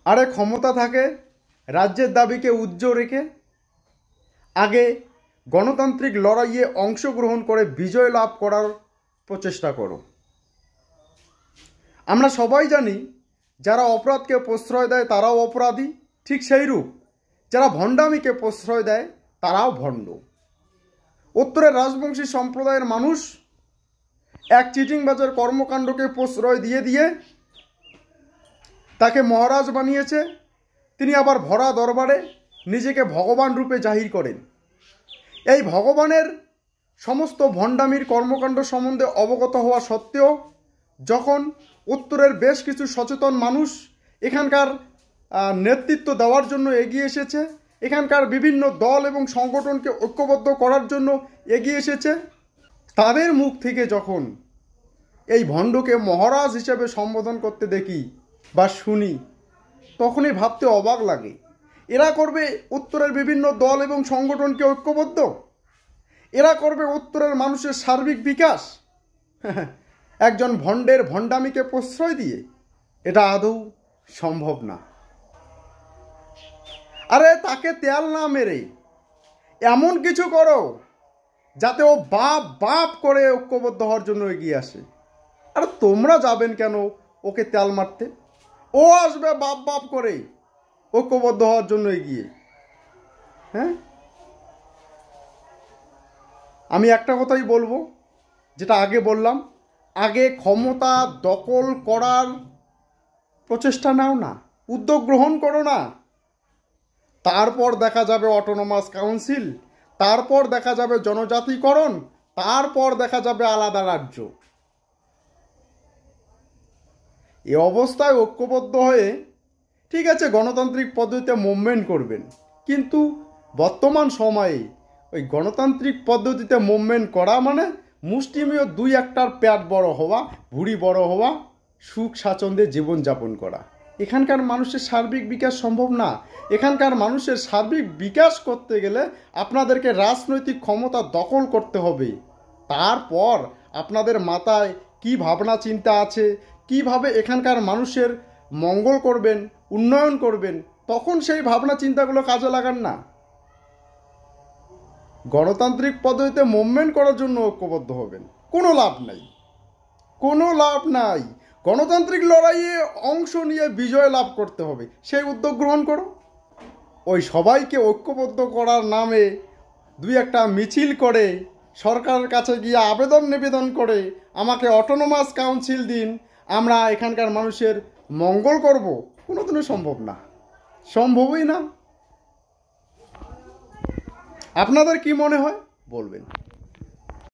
আরে ক্ষমতা থাকে রাজ্যের দাবিকে উজ্জ্বল রেখে আগে গণতান্ত্রিক লড়াইয়ে অংশগ্রহণ করে বিজয় লাভ করার প্রচেষ্টা করো। আমরা সবাই জানি যারা অপরাধকে প্রশ্রয় দেয় তারাও অপরাধী, ঠিক সেইরূপ যারা ভণ্ডামিকে প্রশ্রয় দেয় তারাও ভণ্ড। উত্তরের রাজবংশী সম্প্রদায়ের মানুষ এক চিটিংবাজের কর্মকাণ্ডকে প্রশ্রয় দিয়ে দিয়ে তাকে মহারাজ বানিয়েছে। তিনি আবার ভরা দরবারে নিজেকে ভগবান রূপে জাহির করেন। এই ভগবানের সমস্ত ভণ্ডামির কর্মকাণ্ড সম্বন্ধে অবগত হওয়া সত্ত্বেও যখন উত্তরের বেশ কিছু সচেতন মানুষ এখানকার নেতৃত্ব দেওয়ার জন্য এগিয়ে এসেছে, এখানকার বিভিন্ন দল এবং সংগঠনকে ঐক্যবদ্ধ করার জন্য এগিয়ে এসেছে, তাদের মুখ থেকে যখন এই ভণ্ডকে মহারাজ হিসেবে সম্বোধন করতে দেখি বা শুনি তখনই ভাবতে অবাক লাগে, এরা করবে উত্তরের বিভিন্ন দল এবং সংগঠনকে ঐক্যবদ্ধ, এরা করবে উত্তরের মানুষের সার্বিক বিকাশ একজন ভণ্ডের ভণ্ডামিকে প্রশ্রয় দিয়ে? এটা আদৌ সম্ভব না। আরে তাকে তেল না মেরে এমন কিছু করো যাতে ও বাপ বাপ করে ঐক্যবদ্ধ হওয়ার জন্য এগিয়ে আসে। আর তোমরা যাবেন কেন ওকে তেল মারতে? ও আসবে বাপ বাপ করে ঐক্যবদ্ধ হওয়ার জন্য এগিয়ে। হ্যাঁ, আমি একটা কথাই বলবো, যেটা আগে বললাম, আগে ক্ষমতা দখল করার প্রচেষ্টা নাও না, উদ্যোগ গ্রহণ করো না, তারপর দেখা যাবে অটোনমাস কাউন্সিল, তারপর দেখা যাবে জনজাতিকরণ, তারপর দেখা যাবে আলাদা রাজ্য। এ অবস্থায় ঐক্যবদ্ধ হয়ে ঠিক আছে গণতান্ত্রিক পদ্ধতিতে মুভমেন্ট করবেন, কিন্তু বর্তমান সময়ে ওই গণতান্ত্রিক পদ্ধতিতে মুভমেন্ট করা মানে মুষ্টিমেয় দুই একটার পেট বড় হওয়া, ভুঁড়ি বড় হওয়া, সুখ স্বাচ্ছন্দ্যে জীবনযাপন করা। এখানকার মানুষের সার্বিক বিকাশ সম্ভব না। এখানকার মানুষের সার্বিক বিকাশ করতে গেলে আপনাদেরকে রাজনৈতিক ক্ষমতা দখল করতে হবে। তারপর আপনাদের মাথায় কি ভাবনা চিন্তা আছে, কিভাবে এখানকার মানুষের মঙ্গল করবেন, উন্নয়ন করবেন, তখন সেই ভাবনা চিন্তাগুলো কাজে লাগান না। গণতান্ত্রিক পদ্ধতিতে মুভমেন্ট করার জন্য ঐক্যবদ্ধ হবেন, কোনো লাভ নাই, কোনো লাভ নাই। গণতান্ত্রিক লড়াইয়ে অংশ নিয়ে বিজয় লাভ করতে হবে, সেই উদ্যোগ গ্রহণ করো। ওই সবাইকে ঐক্যবদ্ধ করার নামে দুই একটা মিছিল করে সরকারের কাছে গিয়ে আবেদন নিবেদন করে আমাকে অটোনমাস কাউন্সিল দিন, আমরা এখানকার মানুষের মঙ্গল করব, কোনোদিনও সম্ভব না, সম্ভবই না। আপনাদের কি মনে হয় বলবেন।